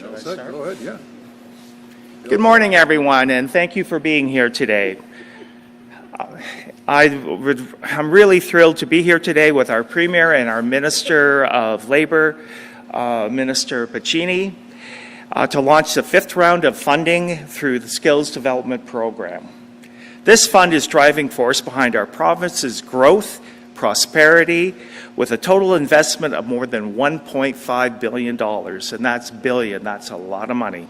Go ahead, yeah. Good morning, everyone, and thank you for being here today. I'm really thrilled to be here today with our Premier and our Minister of Labor, Minister Piccini, to launch the 5th round of funding through the Skills Development Program. This fund is driving force behind our province's growth, prosperity, with a total investment of more than $1.5 billion, and that's billion, that's a lot of money.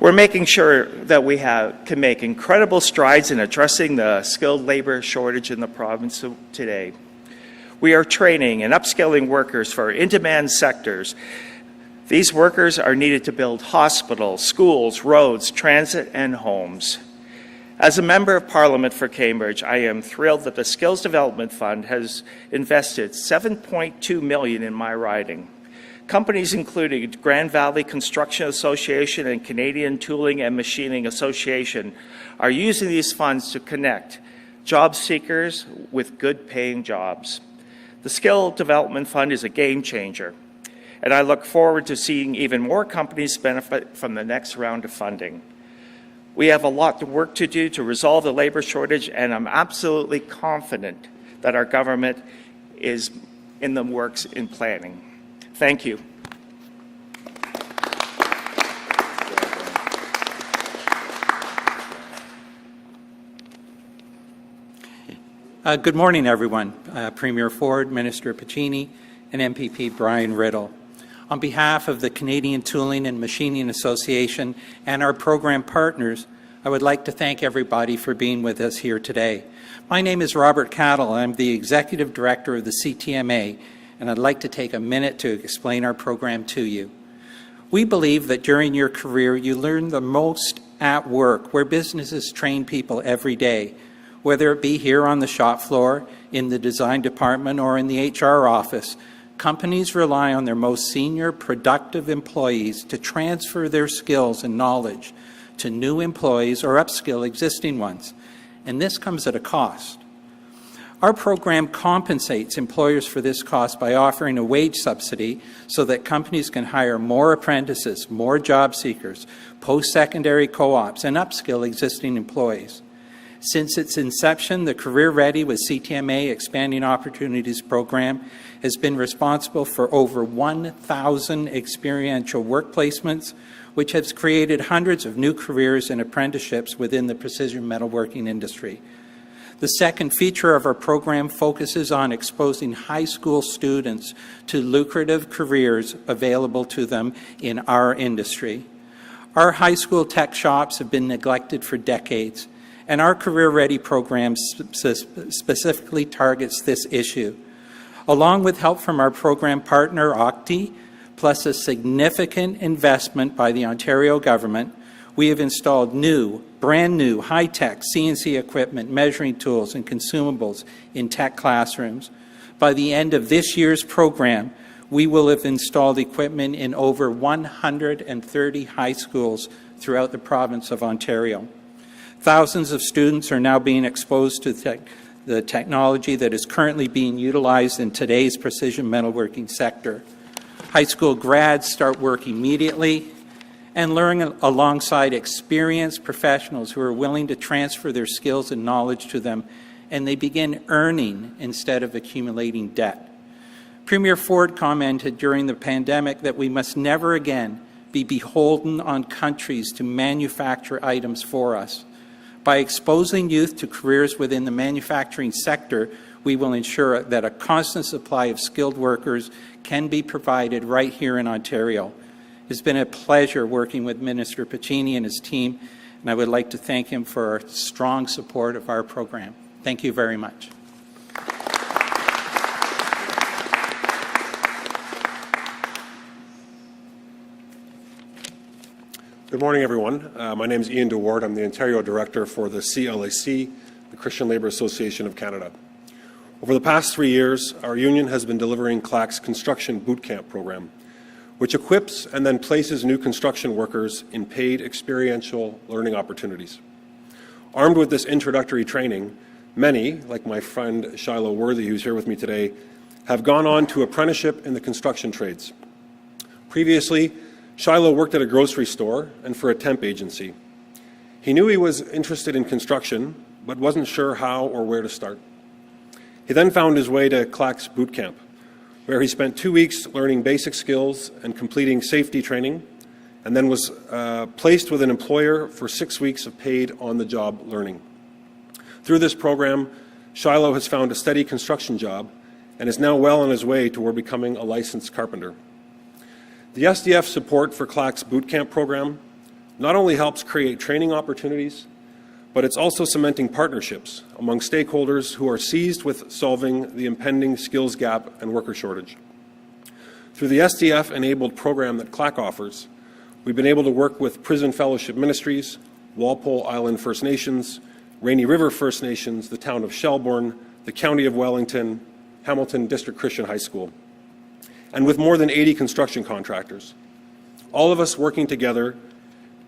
We're making sure that we can make incredible strides in addressing the skilled labor shortage in the province today. We are training and upskilling workers for in-demand sectors. These workers are needed to build hospitals, schools, roads, transit, and homes. As a Member of Parliament for Cambridge, I am thrilled that the Skills Development Fund has invested $7.2 million in my riding. Companies including Grand Valley Construction Association and Canadian Tooling and Machining Association are using these funds to connect job seekers with good-paying jobs. The Skill Development Fund is a game changer, and I look forward to seeing even more companies benefit from the next round of funding. We have a lot of work to do to resolve the labor shortage, and I'm absolutely confident that our government is in the works in planning. Thank you. Good morning, everyone. Premier Ford, Minister Piccini, and MPP Brian Riddle. On behalf of the Canadian Tooling and Machining Association and our program partners, I would like to thank everybody for being with us here today. My name is Robert Cattle. I'm the Executive Director of the CTMA, and I'd like to take a minute to explain our program to you. We believe that during your career, you learn the most at work, where businesses train people every day, whether it be here on the shop floor, in the design department, or in the HR office. Companies rely on their most senior, productive employees to transfer their skills and knowledge to new employees or upskill existing ones, and this comes at a cost. Our program compensates employers for this cost by offering a wage subsidy so that companies can hire more apprentices, more job seekers, post-secondary co-ops, and upskill existing employees. Since its inception, the Career Ready with CTMA Expanding Opportunities program has been responsible for over 1,000 experiential work placements, which has created hundreds of new careers and apprenticeships within the precision metalworking industry. The second feature of our program focuses on exposing high school students to lucrative careers available to them in our industry. Our high school tech shops have been neglected for decades, and our Career Ready program specifically targets this issue. Along with help from our program partner, OCTI, plus a significant investment by the Ontario government, we have installed brand new, high-tech CNC equipment, measuring tools, and consumables in tech classrooms. By the end of this year's program, we will have installed equipment in over 130 high schools throughout the province of Ontario. Thousands of students are now being exposed to the technology that is currently being utilized in today's precision metalworking sector. High school grads start work immediately and learn alongside experienced professionals who are willing to transfer their skills and knowledge to them, and they begin earning instead of accumulating debt. Premier Ford commented during the pandemic that we must never again be beholden on countries to manufacture items for us. By exposing youth to careers within the manufacturing sector, we will ensure that a constant supply of skilled workers can be provided right here in Ontario. It's been a pleasure working with Minister Piccini and his team, and I would like to thank him for strong support of our program. Thank you very much. Good morning, everyone. My name is Ian DeWard. I'm the Ontario Director for the CLAC, the Christian Labour Association of Canada. Over the past 3 years, our union has been delivering CLAC's Construction Bootcamp program, which equips and then places new construction workers in paid experiential learning opportunities. Armed with this introductory training, many, like my friend Shiloh Worthy, who's here with me today, have gone on to apprenticeship in the construction trades. Previously, Shiloh worked at a grocery store and for a temp agency. He knew he was interested in construction, but wasn't sure how or where to start. He then found his way to Clack's boot camp, where he spent 2 weeks learning basic skills and completing safety training, and then was placed with an employer for 6 weeks of paid on-the-job learning. Through this program, Shiloh has found a steady construction job and is now well on his way toward becoming a licensed carpenter. The SDF support for Clack's boot camp program not only helps create training opportunities, but it's also cementing partnerships among stakeholders who are seized with solving the impending skills gap and worker shortage. Through the SDF-enabled program that Clack offers, we've been able to work with Prison Fellowship Ministries, Walpole Island First Nations, Rainy River First Nations, the town of Shelbourne, the County of Wellington, Hamilton District Christian High School, and with more than 80 construction contractors, all of us working together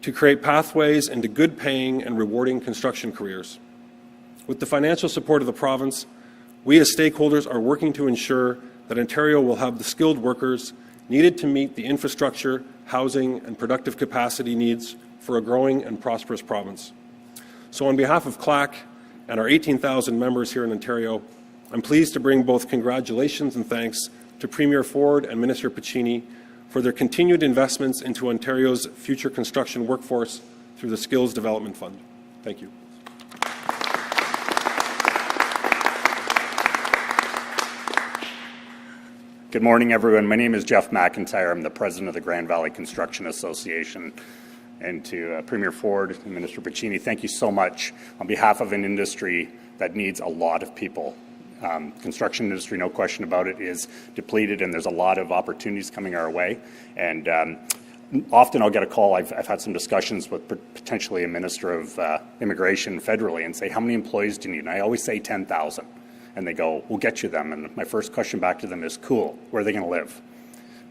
to create pathways into good-paying and rewarding construction careers. With the financial support of the province, we as stakeholders are working to ensure that Ontario will have the skilled workers needed to meet the infrastructure, housing, and productive capacity needs for a growing and prosperous province. So on behalf of Clack and our 18,000 members here in Ontario, I'm pleased to bring both congratulations and thanks to Premier Ford and Minister Piccini for their continued investments into Ontario's future construction workforce through the Skills Development Fund. Thank you. Good morning, everyone. My name is Jeff McIntyre. I'm the president of the Grand Valley Construction Association. And to Premier Ford and Minister Piccini, thank you so much on behalf of an industry that needs a lot of people. Construction industry, no question about it, is depleted, and there's a lot of opportunities coming our way. And often I'll get a call. I've had some discussions with potentially a minister of immigration federally and say, how many employees do you need? And I always say 10,000. And they go, we'll get you them. And my first question back to them is, cool, where are they going to live?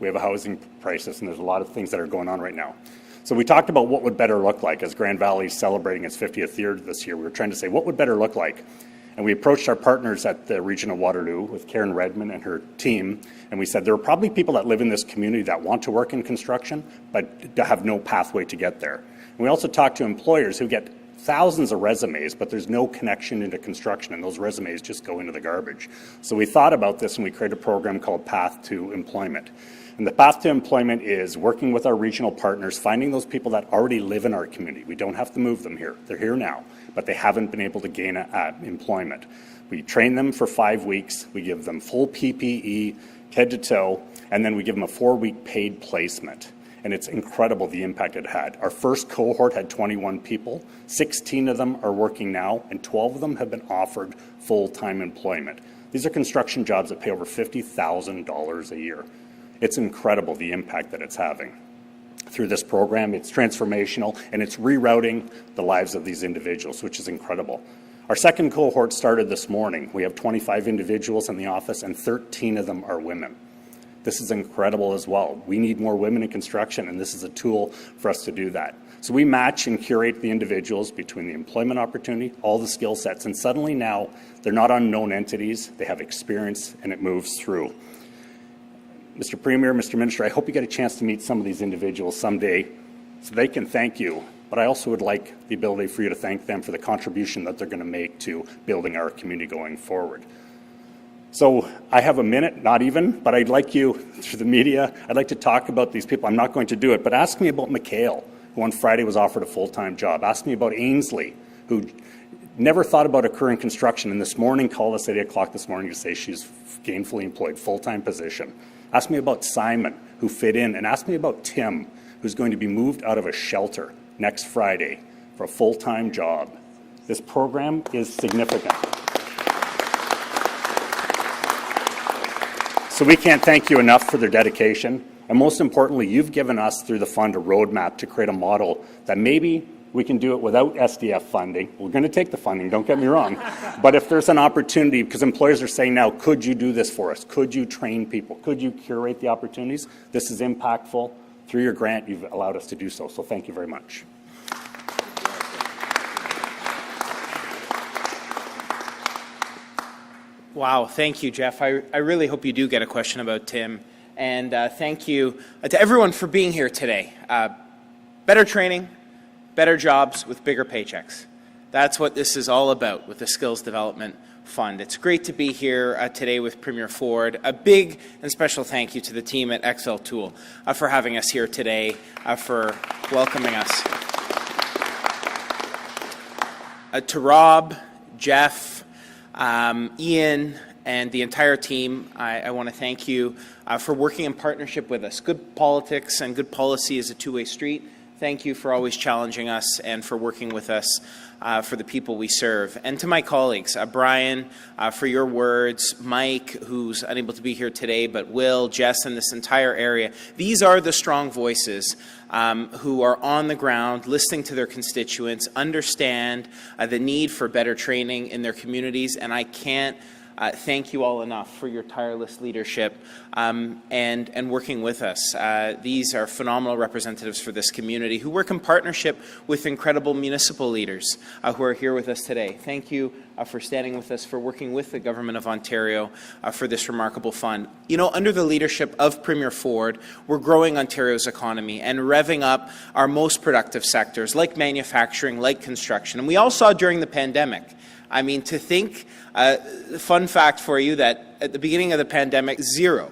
We have a housing crisis, and there's a lot of things that are going on right now. So we talked about what would better look like as Grand Valley is celebrating its 50th year this year. We were trying to say, what would better look like? And we approached our partners at the region of Waterloo with Karen Redmond and her team, and we said there are probably people that live in this community that want to work in construction, but have no pathway to get there. And we also talked to employers who get thousands of resumes, but there's no connection into construction, and those resumes just go into the garbage. So we thought about this, and we created a program called Path to Employment. And the path to employment is working with our regional partners, finding those people that already live in our community. We don't have to move them here. They're here now, but they haven't been able to gain employment. We train them for 5 weeks. We give them full PPE, head to toe, and then we give them a 4-week paid placement. And it's incredible the impact it had. Our first cohort had 21 people. 16 of them are working now, and 12 of them have been offered full-time employment. These are construction jobs that pay over $50,000 a year. It's incredible the impact that it's having. Through this program, it's transformational, and it's rerouting the lives of these individuals, which is incredible. Our second cohort started this morning. We have 25 individuals in the office, and 13 of them are women. This is incredible as well. We need more women in construction, and this is a tool for us to do that. So we match and curate the individuals between the employment opportunity, all the skill sets, and suddenly now they're not unknown entities. They have experience, and it moves through. Mr. Premier, Mr. Minister, I hope you get a chance to meet some of these individuals someday so they can thank you, but I also would like the ability for you to thank them for the contribution that they're going to make to building our community going forward. So I have a minute, not even, but I'd like you, through the media, I'd like to talk about these people. I'm not going to do it, but ask me about McHale, who on Friday was offered a full-time job. Ask me about Ainsley, who never thought about a career in construction, and this morning called us at 8 o'clock this morning to say she's gainfully employed, full-time position. Ask me about Simon, who fit in, and ask me about Tim, who's going to be moved out of a shelter next Friday for a full-time job. This program is significant. So we can't thank you enough for their dedication, and most importantly, you've given us through the fund a roadmap to create a model that maybe we can do it without SDF funding. We're going to take the funding, don't get me wrong. But if there's an opportunity, because employers are saying now, could you do this for us? Could you train people? Could you curate the opportunities? This is impactful. Through your grant, you've allowed us to do so. So thank you very much. Wow, thank you, Jeff. I really hope you do get a question about Tim. and thank you to everyone for being here today. Better training, better jobs with bigger paychecks. That's what this is all about with the Skills Development Fund. It's great to be here today with Premier Ford. A big and special thank you to the team at XL Tool for having us here today, for welcoming us. To Rob, Jeff, Ian, and the entire team, I want to thank you for working in partnership with us. Good politics and good policy is a two-way street. Thank you for always challenging us and for working with us for the people we serve. And to my colleagues, Brian, for your words, Mike, who's unable to be here today, but Will, Jess, and this entire area. These are the strong voices who are on the ground, listening to their constituents, understand the need for better training in their communities, and I can't thank you all enough for your tireless leadership and working with us. These are phenomenal representatives for this community who work in partnership with incredible municipal leaders who are here with us today. Thank you for standing with us, for working with the Government of Ontario for this remarkable fund. You know, under the leadership of Premier Ford, we're growing Ontario's economy and revving up our most productive sectors like manufacturing, like construction. And we all saw during the pandemic, I mean, to think, fun fact for you, that at the beginning of the pandemic, 0%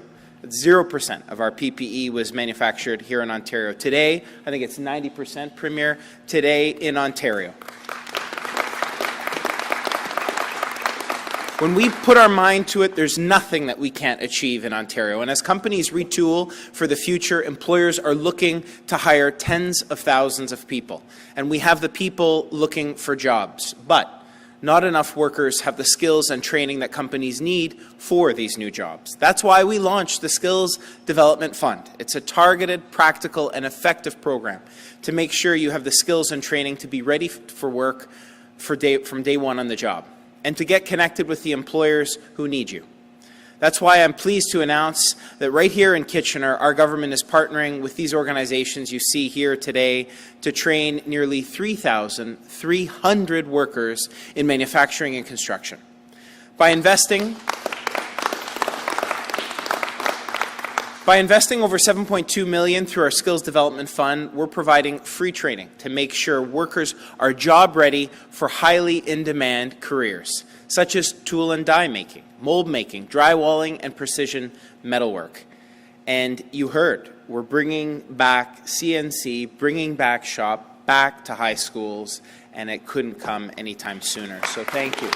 of our PPE was manufactured here in Ontario. Today, I think it's 90%, Premier, today in Ontario. When we put our mind to it, there's nothing that we can't achieve in Ontario. And as companies retool for the future, employers are looking to hire tens of thousands of people. And we have the people looking for jobs. But not enough workers have the skills and training that companies need for these new jobs. That's why we launched the Skills Development Fund. It's a targeted, practical, and effective program to make sure you have the skills and training to be ready for work from day one on the job, and to get connected with the employers who need you. That's why I'm pleased to announce that right here in Kitchener, our government is partnering with these organizations you see here today to train nearly 3,300 workers in manufacturing and construction. By investing over $7.2 million through our Skills Development Fund, we're providing free training to make sure workers are job ready for highly in-demand careers, such as tool and die making, mold making, drywalling, and precision metalwork. And you heard, we're bringing back CNC, bringing back shop, back to high schools, and it couldn't come anytime sooner. So thank you.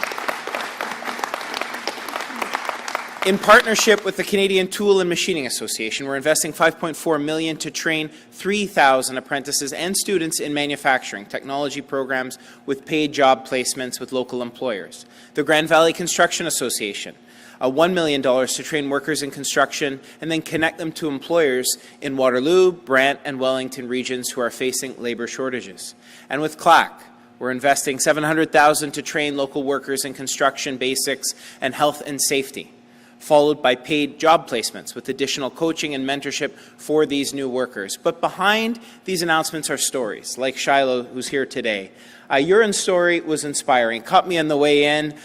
In partnership with the Canadian Tool and Machining Association, we're investing $5.4 million to train 3,000 apprentices and students in manufacturing technology programs with paid job placements with local employers. The Grand Valley Construction Association, $1 million to train workers in construction and then connect them to employers in Waterloo, Brant, and Wellington regions who are facing labour shortages. And with CLAC, we're investing $700,000 to train local workers in construction basics and health and safety, followed by paid job placements with additional coaching and mentorship for these new workers. But behind these announcements are stories, like Shiloh, who's here today. Your story was inspiring. Caught me on the way in,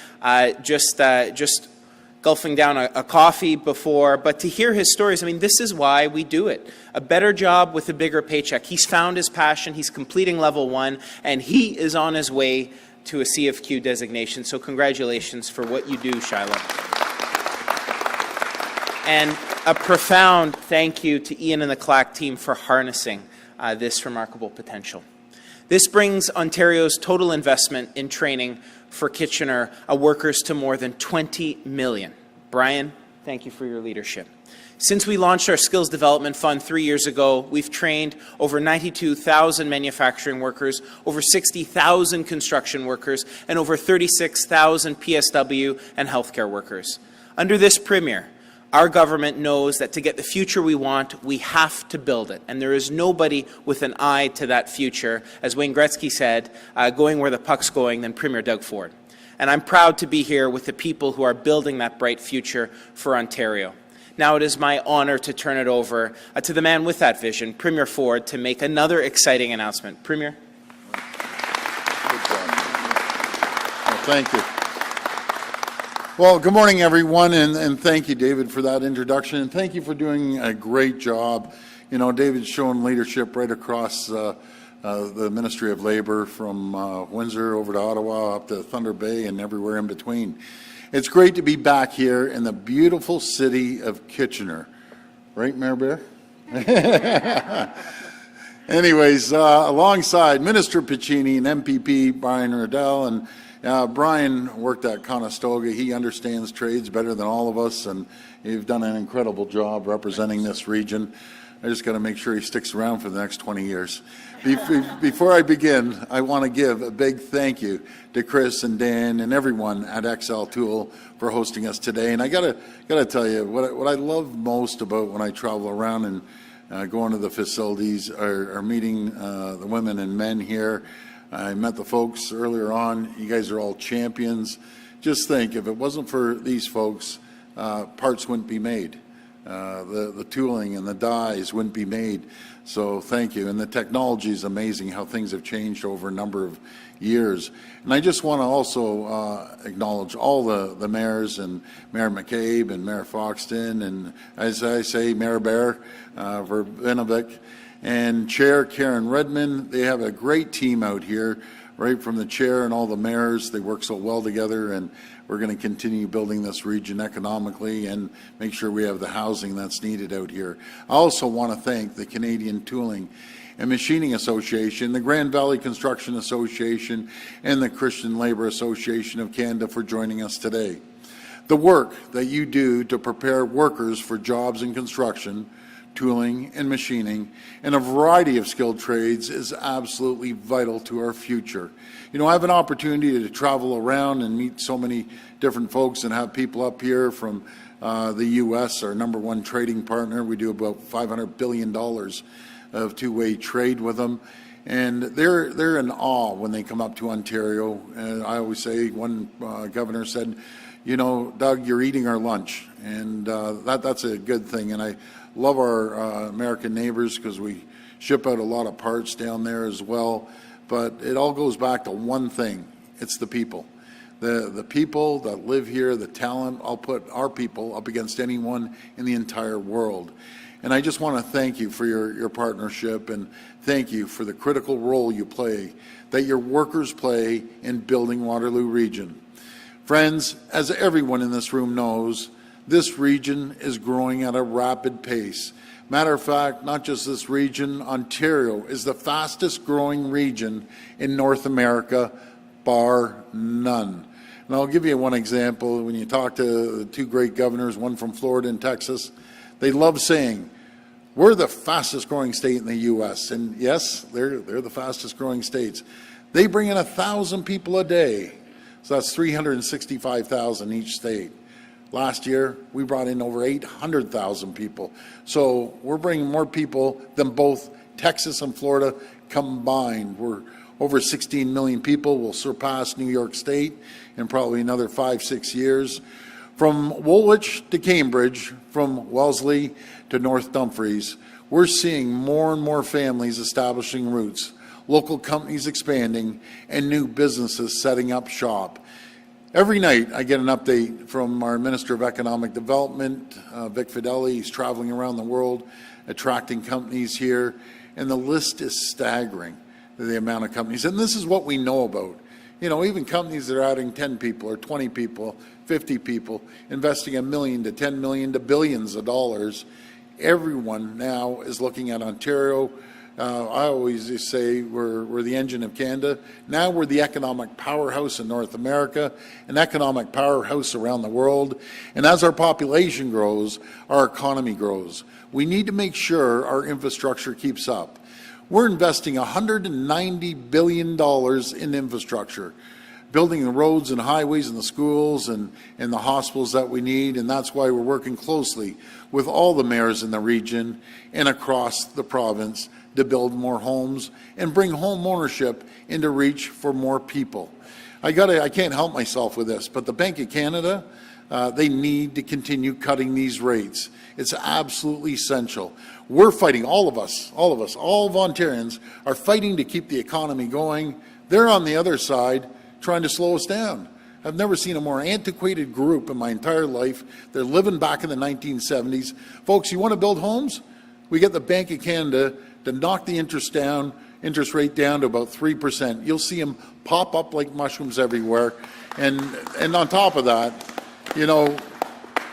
just gulping down a coffee before. But to hear his stories, I mean, this is why we do it. A better job with a bigger paycheck. He's found his passion. He's completing level 1, and he is on his way to a CFQ designation. So congratulations for what you do, Shiloh. And a profound thank you to Ian and the CLAC team for harnessing this remarkable potential. This brings Ontario's total investment in training for Kitchener workers to more than $20 million. Brian, thank you for your leadership. Since we launched our Skills Development Fund 3 years ago, we've trained over 92,000 manufacturing workers, over 60,000 construction workers, and over 36,000 PSW and healthcare workers. Under this Premier, our government knows that to get the future we want, we have to build it. And there is nobody with an eye to that future, as Wayne Gretzky said, going where the puck's going, than Premier Doug Ford. And I'm proud to be here with the people who are building that bright future for Ontario. Now it is my honor to turn it over to the man with that vision, Premier Ford, to make another exciting announcement. Premier. Good job. Well, thank you. Well, good morning, everyone, and thank you, David, for that introduction, and thank you for doing a great job. You know, David's shown leadership right across the Ministry of Labour, from Windsor over to Ottawa, up to Thunder Bay, and everywhere in between. It's great to be back here in the beautiful city of Kitchener. Right, Mayor Bear? Anyways, alongside Minister Piccini and MPP Brian Riddell, and Brian worked at Conestoga. He understands trades better than all of us, and you've done an incredible job representing this region. I just got to make sure he sticks around for the next 20 years. Before I begin, I want to give a big thank you to Chris and Dan and everyone at XL Tool for hosting us today. And I got to tell you, what I love most about when I travel around and go into the facilities are meeting the women and men here. I met the folks earlier on. You guys are all champions. Just think, if it wasn't for these folks, parts wouldn't be made. The tooling and the dies wouldn't be made. So thank you. And the technology is amazing how things have changed over a number of years. And I just want to also acknowledge all the mayors, and Mayor McCabe and Mayor Foxton, and as I say, Mayor Bear, Verbinovic, and Chair Karen Redmond. They have a great team out here, right from the chair and all the mayors. They work so well together, and we're going to continue building this region economically and make sure we have the housing that's needed out here. I also want to thank the Canadian Tooling and Machining Association, the Grand Valley Construction Association, and the Christian Labour Association of Canada for joining us today. The work that you do to prepare workers for jobs in construction, tooling and machining, and a variety of skilled trades is absolutely vital to our future. You know, I have an opportunity to travel around and meet so many different folks and have people up here from the U.S., our #1 trading partner. We do about $500 billion of two-way trade with them. And they're in awe when they come up to Ontario. And I always say, one governor said, you know, Doug, you're eating our lunch. And that's a good thing. And I love our American neighbors because we ship out a lot of parts down there as well. But it all goes back to one thing. It's the people. The people that live here, the talent. I'll put our people up against anyone in the entire world. And I just want to thank you for your partnership, and thank you for the critical role you play, that your workers play in building Waterloo Region. Friends, as everyone in this room knows, this region is growing at a rapid pace. Matter of fact, not just this region, Ontario is the fastest growing region in North America, bar none. And I'll give you one example. When you talk to the two great governors, one from Florida and Texas, they love saying, we're the fastest growing state in the U.S. And yes, they're the fastest growing states. They bring in 1,000 people a day. So that's 365,000 each state. Last year, we brought in over 800,000 people. So we're bringing more people than both Texas and Florida combined. We're over 16 million people. We'll surpass New York State in probably another 5-6 years. From Woolwich to Cambridge, from Wellesley to North Dumfries, we're seeing more and more families establishing roots, local companies expanding, and new businesses setting up shop. Every night I get an update from our Minister of Economic Development, Vic Fideli. He's traveling around the world, attracting companies here, and the list is staggering, the amount of companies. And this is what we know about. You know, even companies that are adding 10 people or 20 people, 50 people, investing $1 million to $10 million to billions of dollars. Everyone now is looking at Ontario. I always just say we're the engine of Canada. Now we're the economic powerhouse in North America, an economic powerhouse around the world. And as our population grows, our economy grows. We need to make sure our infrastructure keeps up. We're investing $190 billion in infrastructure, building the roads and highways and the schools and the hospitals that we need, and that's why we're working closely with all the mayors in the region and across the province to build more homes and bring home ownership into reach for more people. I can't help myself with this, but the Bank of Canada, they need to continue cutting these rates. It's absolutely essential. We're fighting, all of Ontarians are fighting to keep the economy going. They're on the other side trying to slow us down. I've never seen a more antiquated group in my entire life. They're living back in the 1970s. Folks, you want to build homes? We get the Bank of Canada to knock the interest rate down to about 3%. You'll see them pop up like mushrooms everywhere. And on top of that, you know,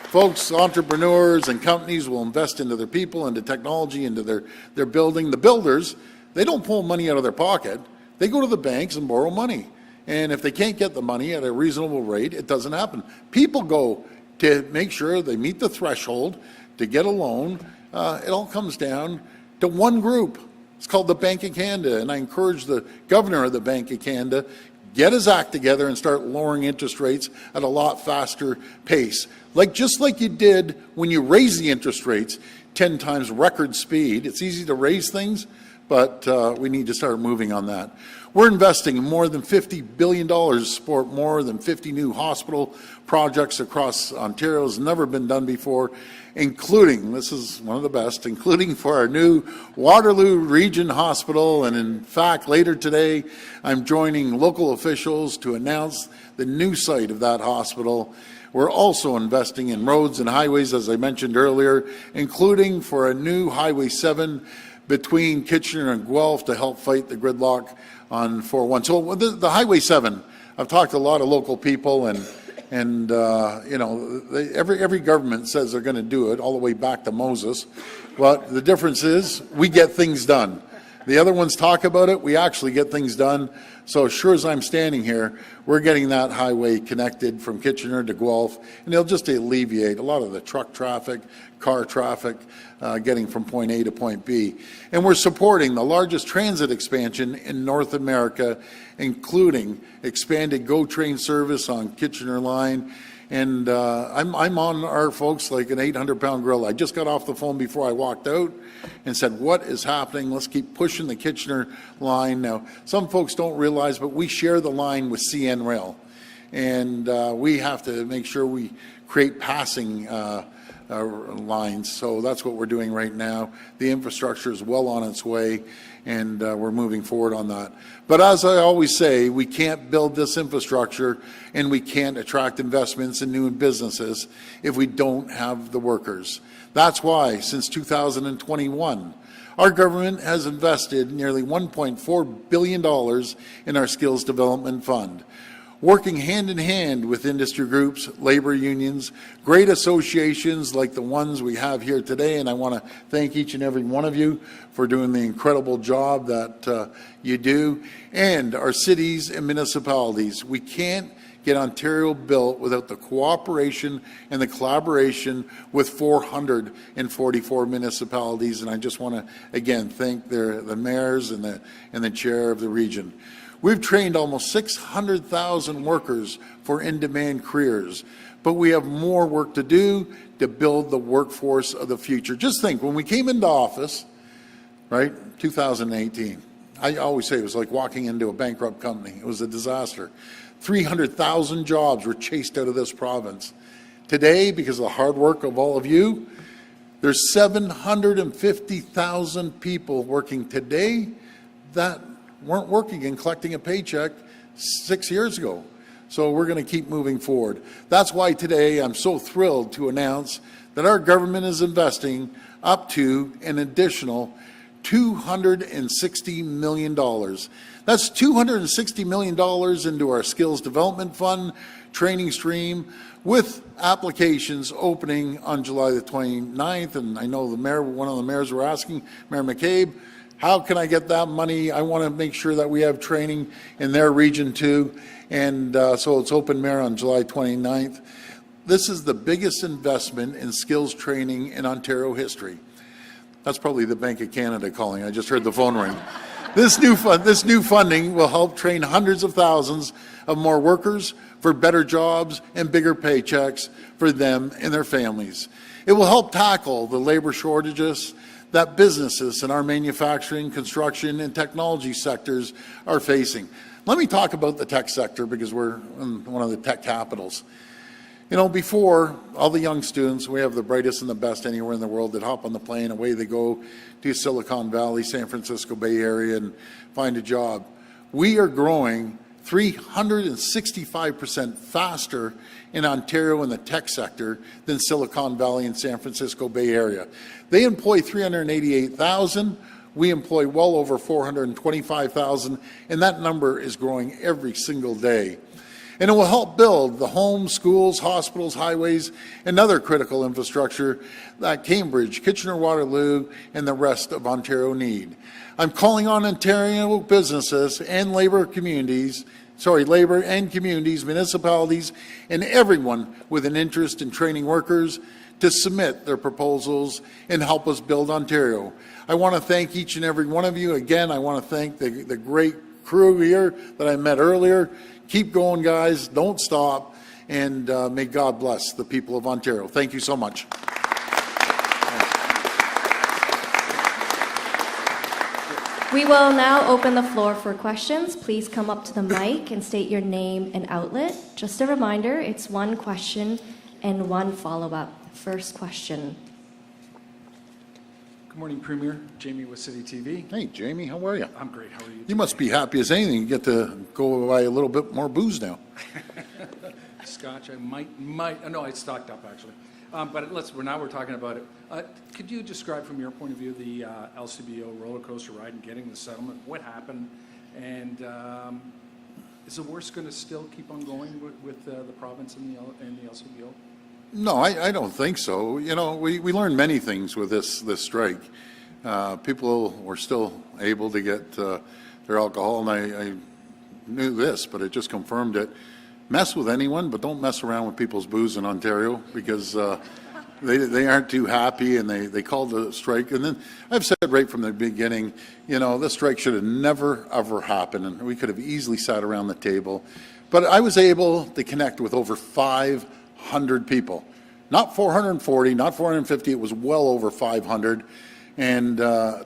folks, entrepreneurs and companies will invest into their people, into technology, into their building. The builders, they don't pull money out of their pocket. They go to the banks and borrow money. And if they can't get the money at a reasonable rate, it doesn't happen. People go to make sure they meet the threshold to get a loan. It all comes down to one group. It's called the Bank of Canada. And I encourage the governor of the Bank of Canada, get his act together and start lowering interest rates at a lot faster pace. Just like you did when you raised the interest rates 10 times record speed. It's easy to raise things, but we need to start moving on that. We're investing in more than $50 billion to support more than 50 new hospital projects across Ontario. It's never been done before, including, this is one of the best, including for our new Waterloo Region Hospital. And in fact, later today, I'm joining local officials to announce the new site of that hospital. We're also investing in roads and highways, as I mentioned earlier, including for a new Highway 7 between Kitchener and Guelph to help fight the gridlock on 401. So the Highway 7, I've talked to a lot of local people, and you know, every government says they're going to do it all the way back to Moses. But the difference is we get things done. The other ones talk about it, we actually get things done. So as sure as I'm standing here, we're getting that highway connected from Kitchener to Guelph, and it'll just alleviate a lot of the truck traffic, car traffic, getting from point A to point B. And we're supporting the largest transit expansion in North America, including expanded GO train service on Kitchener line. And I'm on our folks like an 800-pound gorilla. I just got off the phone before I walked out and said, what is happening? Let's keep pushing the Kitchener line. Now, some folks don't realize, but we share the line with CN Rail. And we have to make sure we create passing lines. So that's what we're doing right now. The infrastructure is well on its way, and we're moving forward on that. But as I always say, we can't build this infrastructure and we can't attract investments in new businesses if we don't have the workers. That's why, since 2021, our government has invested nearly $1.4 billion in our Skills Development Fund, working hand in hand with industry groups, labor unions, great associations like the ones we have here today. And I want to thank each and every one of you for doing the incredible job that you do, and our cities and municipalities. We can't get Ontario built without the cooperation and the collaboration with 444 municipalities. And I just want to, again, thank the mayors and the chair of the region. We've trained almost 600,000 workers for in-demand careers, but we have more work to do to build the workforce of the future. Just think, when we came into office, right, 2018, I always say it was like walking into a bankrupt company. It was a disaster. 300,000 jobs were chased out of this province. Today, because of the hard work of all of you, there's 750,000 people working today that weren't working and collecting a paycheck 6 years ago. So we're going to keep moving forward. That's why today I'm so thrilled to announce that our government is investing up to an additional $260 million. That's $260 million into our Skills Development Fund training stream, with applications opening on July the 29th. And I know the mayor, one of the mayors were asking, Mayor McCabe, how can I get that money? I want to make sure that we have training in their region too. And so it's open, Mayor, on July 29th. This is the biggest investment in skills training in Ontario history. That's probably the Bank of Canada calling. I just heard the phone ring. This new funding will help train hundreds of thousands of more workers for better jobs and bigger paychecks for them and their families. It will help tackle the labor shortages that businesses in our manufacturing, construction, and technology sectors are facing. Let me talk about the tech sector, because we're in one of the tech capitals. You know, before, all the young students, we have the brightest and the best anywhere in the world, that hop on the plane, away they go to Silicon Valley, San Francisco Bay Area, and find a job. We are growing 365% faster in Ontario in the tech sector than Silicon Valley and San Francisco Bay Area. They employ 388,000. We employ well over 425,000, and that number is growing every single day. And it will help build the homes, schools, hospitals, highways, and other critical infrastructure that Cambridge, Kitchener-Waterloo, and the rest of Ontario need. I'm calling on Ontario businesses and labor and communities, municipalities, and everyone with an interest in training workers to submit their proposals and help us build Ontario. I want to thank each and every one of you. Again, I want to thank the great crew here that I met earlier. Keep going, guys. Don't stop. And may God bless the people of Ontario. Thank you so much. We will now open the floor for questions. Please come up to the mic and state your name and outlet. Just a reminder, it's one question and one follow-up. First question. Good morning, Premier. Jamie with City TV. Hey, Jamie, how are you? I'm great. How are you? You must be happy as anything. You get to go buy a little bit more booze now. Scotch, I might. No, I stocked up actually. But now we're talking about it. Could you describe from your point of view the LCBO roller coaster ride and getting the settlement? What happened? And is the worst going to still keep on going with the province and the LCBO? No, I don't think so. You know, we learned many things with this strike. People were still able to get their alcohol, and I knew this, but it just confirmed it. Mess with anyone, but don't mess around with people's booze in Ontario, because they aren't too happy, and they called the strike. And then I've said right from the beginning, you know, this strike should have never, ever happened, and we could have easily sat around the table. But I was able to connect with over 500 people. Not 440, not 450, it was well over 500, and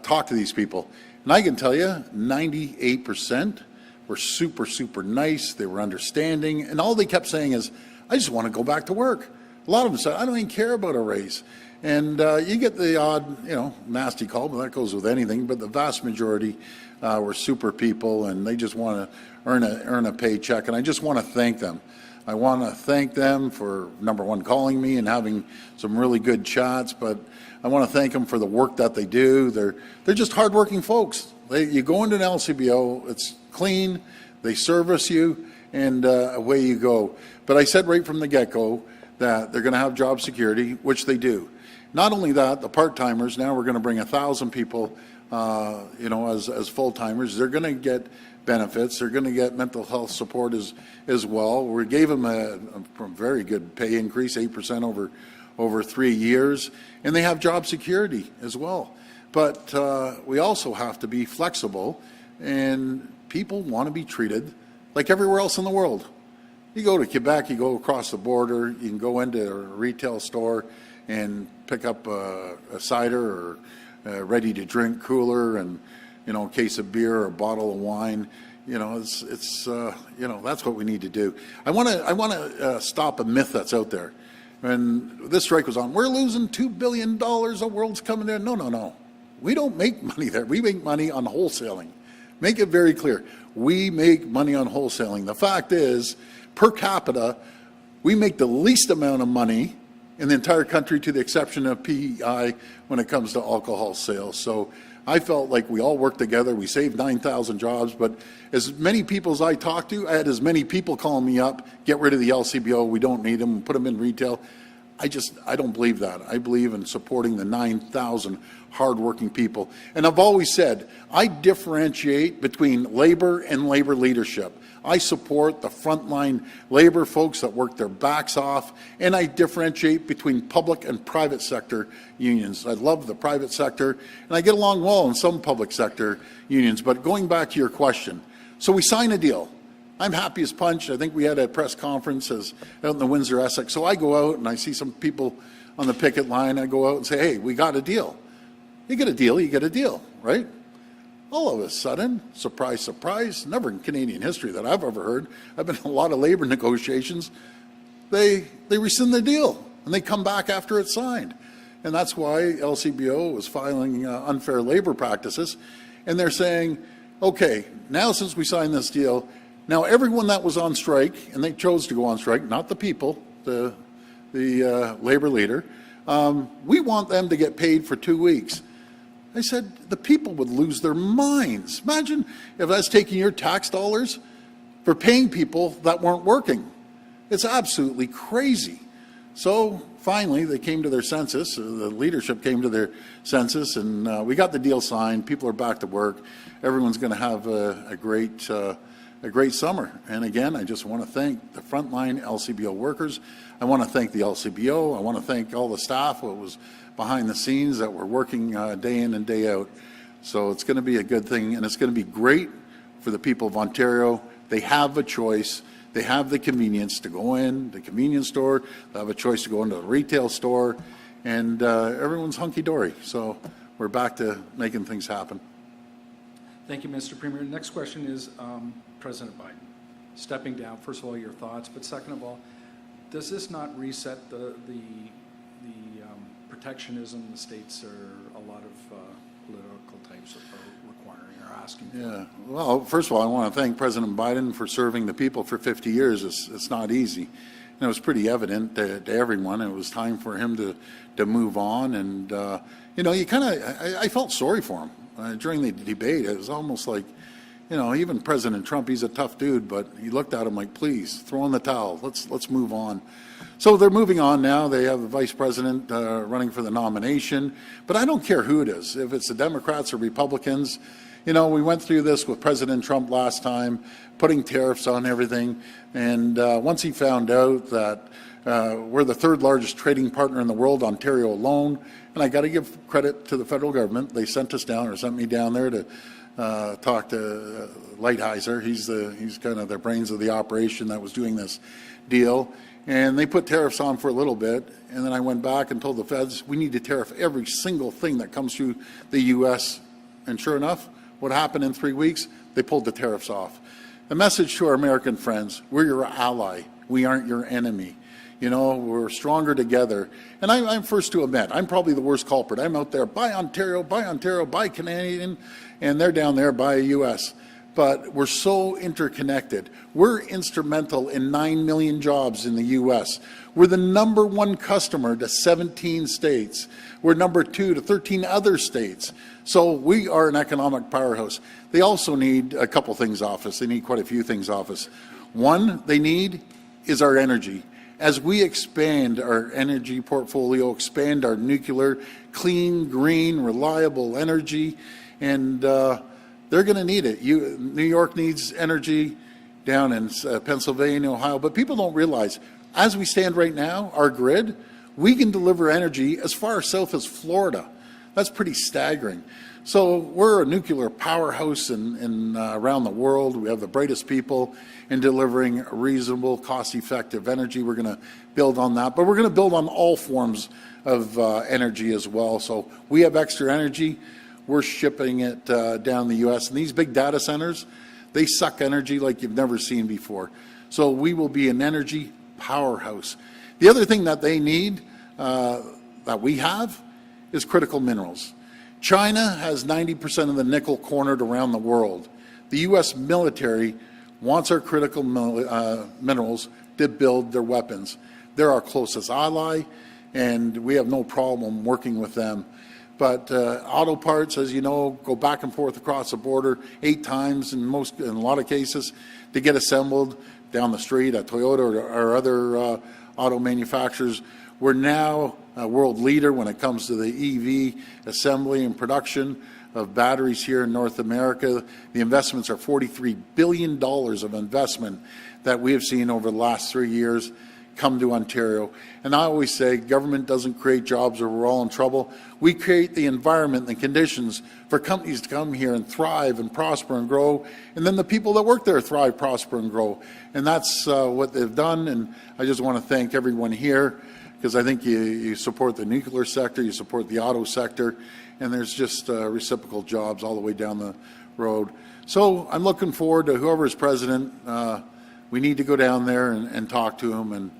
talk to these people. And I can tell you, 98% were super, super nice. They were understanding, and all they kept saying is, I just want to go back to work. A lot of them said, I don't even care about a raise. And you get the odd, nasty call, but that goes with anything. But the vast majority were super people, and they just want to earn a paycheck. And I just want to thank them. I want to thank them for, number one, calling me and having some really good chats. But I want to thank them for the work that they do. They're just hardworking folks. You go into an LCBO, it's clean, they service you, and away you go. But I said right from the get-go that they're going to have job security, which they do. Not only that, the part-timers, now we're going to bring 1,000 people, as full-timers. They're going to get benefits. They're going to get mental health support as well. We gave them a very good pay increase, 8% over 3 years, and they have job security as well. But we also have to be flexible, and people want to be treated like everywhere else in the world. You go to Quebec, you go across the border, you can go into a retail store and pick up a cider or a ready-to-drink cooler and, a case of beer or a bottle of wine. It's that's what we need to do. I want to stop a myth that's out there. When this strike was on, we're losing $2 billion, the world's coming in. No. We don't make money there. We make money on wholesaling. Make it very clear. We make money on wholesaling. The fact is, per capita, we make the least amount of money in the entire country, to the exception of PEI, when it comes to alcohol sales. So I felt like we all worked together. We saved 9,000 jobs, but as many people as I talked to, I had as many people calling me up, get rid of the LCBO, we don't need them, put them in retail. I don't believe that. I believe in supporting the 9,000 hardworking people. And I've always said, I differentiate between labor and labor leadership. I support the frontline labor folks that work their backs off, and I differentiate between public and private sector unions. I love the private sector, and I get along well in some public sector unions. But going back to your question, so we sign a deal. I'm happy as punch. I think we had a press conference out in the Windsor, Essex. So I go out and I see some people on the picket line. I go out and say, hey, we got a deal. You get a deal, you get a deal, right? All of a sudden, surprise, surprise, never in Canadian history that I've ever heard. I've been in a lot of labor negotiations. They rescind the deal, and they come back after it's signed. And that's why LCBO was filing unfair labor practices. And they're saying, okay, now since we signed this deal, Now, everyone that was on strike, and they chose to go on strike, not the people, the labor leader, we want them to get paid for 2 weeks. I said, the people would lose their minds. Imagine if that's taking your tax dollars for paying people that weren't working. It's absolutely crazy. So finally, they came to their senses. The leadership came to their senses, and we got the deal signed. People are back to work. Everyone's going to have a great summer. And again, I just want to thank the frontline LCBO workers. I want to thank the LCBO. I want to thank all the staff who was behind the scenes that were working day in and day out. So it's going to be a good thing, and it's going to be great for the people of Ontario. They have a choice. They have the convenience to go in the convenience store. They have a choice to go into the retail store, and everyone's hunky-dory. So we're back to making things happen. Thank you, Mr. Premier. Next question is President Biden. Stepping down, first of all, your thoughts, but second of all, does this not reset the protectionism the states are a lot of political types are requiring or asking for? Yeah, well, first of all, I want to thank President Biden for serving the people for 50 years. It's not easy. And it was pretty evident to everyone. It was time for him to move on. And, I felt sorry for him during the debate. It was almost like, even President Trump, he's a tough dude, but he looked at him like, please, throw in the towel. Let's move on. So they're moving on now. They have the vice president running for the nomination. But I don't care who it is, if it's the Democrats or Republicans. We went through this with President Trump last time, putting tariffs on everything. And once he found out that we're the third largest trading partner in the world, Ontario alone, and I got to give credit to the federal government. They sent me down there to talk to Lighthizer. He's kind of the brains of the operation that was doing this deal. And they put tariffs on for a little bit, and then I went back and told the feds, we need to tariff every single thing that comes through the U.S. And sure enough, what happened in 3 weeks? They pulled the tariffs off. The message to our American friends, we're your ally. We aren't your enemy. We're stronger together. And I'm first to admit, I'm probably the worst culprit. I'm out there, buy Ontario, buy Canadian, and they're down there, buy U.S. But we're so interconnected. We're instrumental in 9 million jobs in the U.S. We're the #1 customer to 17 states. We're #2 to 13 other states. So we are an economic powerhouse. They also need a couple things off us. They need quite a few things off us. One they need is our energy. As we expand our energy portfolio, expand our nuclear, clean, green, reliable energy, and they're going to need it. New York needs energy down in Pennsylvania, Ohio, but people don't realize, as we stand right now, our grid, we can deliver energy as far south as Florida. That's pretty staggering. So we're a nuclear powerhouse in around the world. We have the brightest people in delivering reasonable, cost-effective energy. We're going to build on that, but we're going to build on all forms of energy as well. So we have extra energy. We're shipping it down the U.S. And these big data centers, they suck energy like you've never seen before. So we will be an energy powerhouse. The other thing that they need, that we have, is critical minerals. China has 90% of the nickel cornered around the world. The U.S. military wants our critical minerals to build their weapons. They're our closest ally, and we have no problem working with them. But auto parts, as you know, go back and forth across the border 8 times in a lot of cases to get assembled down the street at Toyota or other auto manufacturers. We're now a world leader when it comes to the EV assembly and production of batteries here in North America. The investments are $43 billion of investment that we have seen over the last 3 years come to Ontario. And I always say government doesn't create jobs or we're all in trouble. We create the environment and conditions for companies to come here and thrive and prosper and grow. And then the people that work there thrive, prosper and grow. And that's what they've done. And I just want to thank everyone here, because I think you support the nuclear sector, you support the auto sector, and there's just reciprocal jobs all the way down the road. So I'm looking forward to whoever is president. We need to go down there and talk to him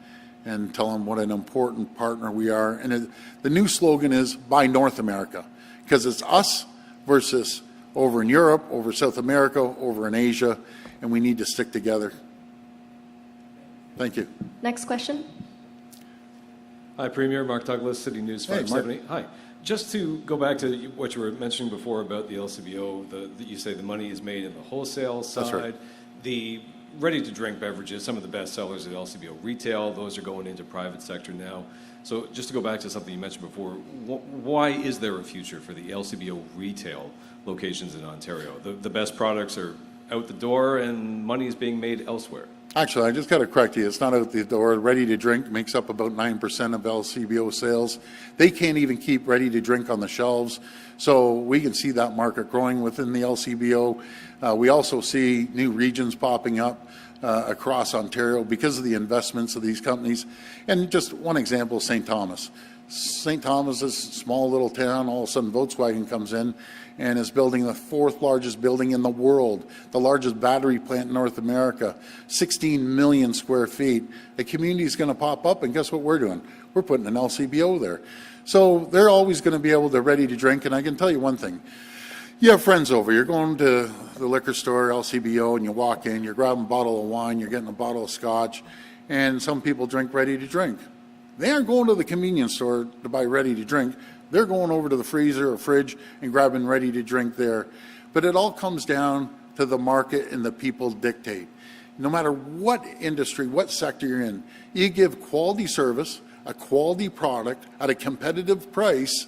and tell him what an important partner we are. And the new slogan is Buy North America, because it's us versus over in Europe, over South America, over in Asia. and we need to stick together. Thank you. Next question. Hi, Premier. Mark Douglas, City News Hey, Mark. 570. Hi. Just to go back to what you were mentioning before about the LCBO, you say the money is made in the wholesale side. That's right. The ready-to-drink beverages, some of the best sellers at LCBO retail, those are going into private sector now. So just to go back to something you mentioned before, why is there a future for the LCBO retail locations in Ontario? The best products are out the door and money is being made elsewhere. Actually, I just got to correct you. It's not out the door. Ready to drink makes up about 9% of LCBO sales. They can't even keep ready to drink on the shelves. So we can see that market growing within the LCBO. We also see new regions popping up across Ontario because of the investments of these companies. And just one example, St. Thomas. St. Thomas is a small little town. All of a sudden, Volkswagen comes in and is building the 4th largest building in the world, the largest battery plant in North America, 16 million square feet. The community is going to pop up, and guess what we're doing? We're putting an LCBO there. So they're always going to be able to ready to drink, and I can tell you one thing. You have friends over, you're going to the liquor store, LCBO, and you walk in, you're grabbing a bottle of wine, you're getting a bottle of scotch, and some people drink ready to drink. They aren't going to the convenience store to buy ready to drink. They're going over to the freezer or fridge and grabbing ready to drink there. But it all comes down to the market and the people dictate. No matter what industry, what sector you're in, you give quality service, a quality product at a competitive price,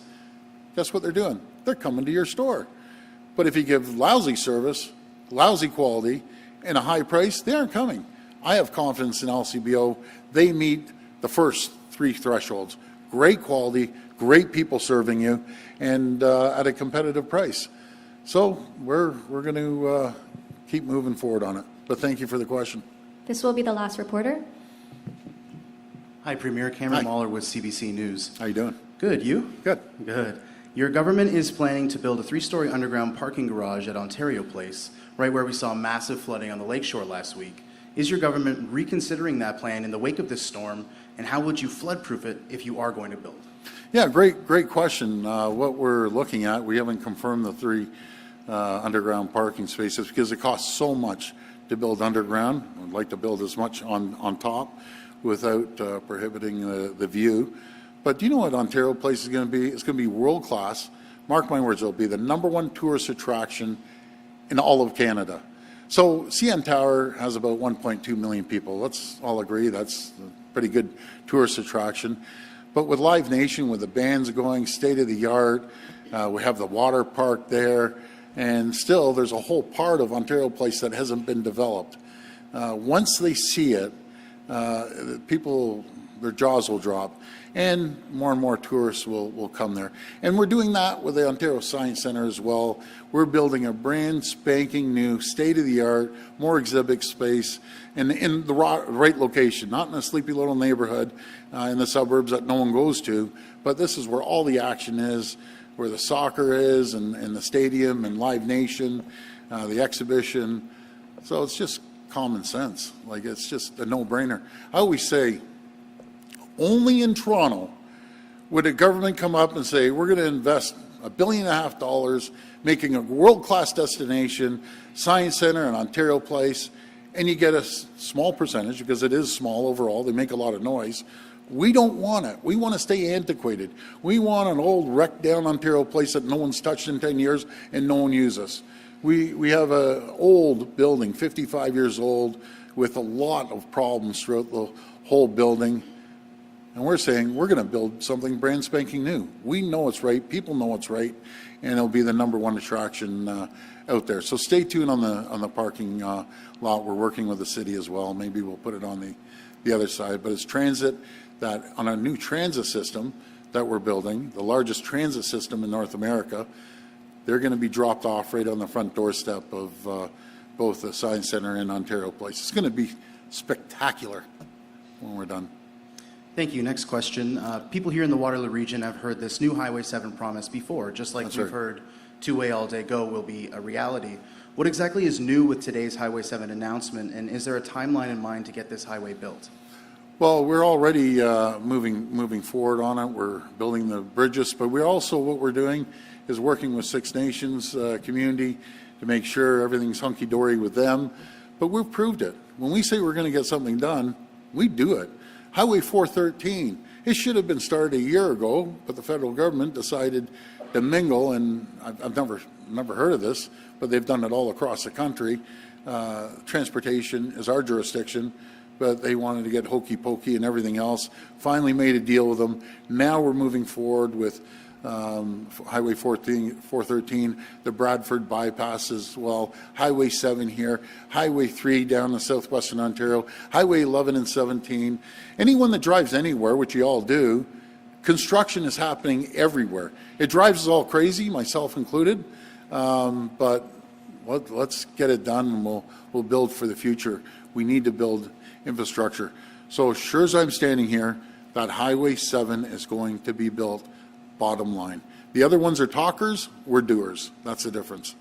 guess what they're doing? They're coming to your store. But if you give lousy service, lousy quality, and a high price, they aren't coming. I have confidence in LCBO. They meet the first 3 thresholds. Great quality, great people serving you, and at a competitive price. So we're going to keep moving forward on it. But thank you for the question. This will be the last reporter. Hi, Premier. Cameron Hi. Mahler with CBC News. How you doing? Good. You? Good. Good. Your government is planning to build a 3-story underground parking garage at Ontario Place, right where we saw massive flooding on the lakeshore last week. Is your government reconsidering that plan in the wake of this storm, and how would you flood-proof it if you are going to build? Yeah, great question. What we're looking at, we haven't confirmed the 3 underground parking spaces because it costs so much to build underground. I'd like to build as much on top without prohibiting the view. But do you know what Ontario Place is going to be? It's going to be world-class. Mark my words, it'll be the #1 tourist attraction in all of Canada. So CN Tower has about 1.2 million people. Let's all agree that's a pretty good tourist attraction. But with Live Nation, with the bands going, state-of-the-art, we have the water park there, and still there's a whole part of Ontario Place that hasn't been developed. Once they see it, people, their jaws will drop, and more tourists will come there. And we're doing that with the Ontario Science Centre as well. We're building a brand spanking new, state-of-the-art, more exhibit space in the right location, not in a sleepy little neighborhood in the suburbs that no one goes to, but this is where all the action is, where the soccer is, and the stadium, and Live Nation, the exhibition. So it's just common sense. Like, it's just a no-brainer. I always say, only in Toronto would a government come up and say, we're going to invest $1.5 billion making a world-class destination, Science Centre and Ontario Place, and you get a small percentage, because it is small overall, they make a lot of noise. We don't want it. We want to stay antiquated. We want an old wrecked down Ontario Place that no one's touched in 10 years and no one uses. We have an old building, 55 years old, with a lot of problems throughout the whole building. And we're saying we're going to build something brand spanking new. We know it's right. People know it's right. And it'll be the #1 attraction out there. So stay tuned on the parking lot. We're working with the city as well. Maybe we'll put it on the other side. But it's transit, that on a new transit system that we're building, the largest transit system in North America, they're going to be dropped off right on the front doorstep of both the Science Centre and Ontario Place. It's going to be spectacular when we're done. Thank you. Next question. People here in the Waterloo region have heard this new Highway 7 promise before, just like we've heard two-way all-day go will be a reality. What exactly is new with today's Highway 7 announcement, and is there a timeline in mind to get this highway built? Well, we're already moving forward on it. We're building the bridges, but we're also, what we're doing is working with Six Nations community to make sure everything's hunky-dory with them. but we've proved it. When we say we're going to get something done, we do it. Highway 413, it should have been started a year ago, but the federal government decided to mingle, and I've never heard of this, but they've done it all across the country. Transportation is our jurisdiction, but they wanted to get hokey pokey and everything else. Finally made a deal with them. Now we're moving forward with Highway 413, the Bradford bypass as well, Highway 7 here, Highway 3 down in southwestern Ontario, Highway 11 and 17. Anyone that drives anywhere, which you all do, construction is happening everywhere. It drives us all crazy, myself included, but let's get it done and we'll build for the future. We need to build infrastructure. So sure as I'm standing here, that Highway 7 is going to be built, bottom line. The other ones are talkers, we're doers. That's the difference.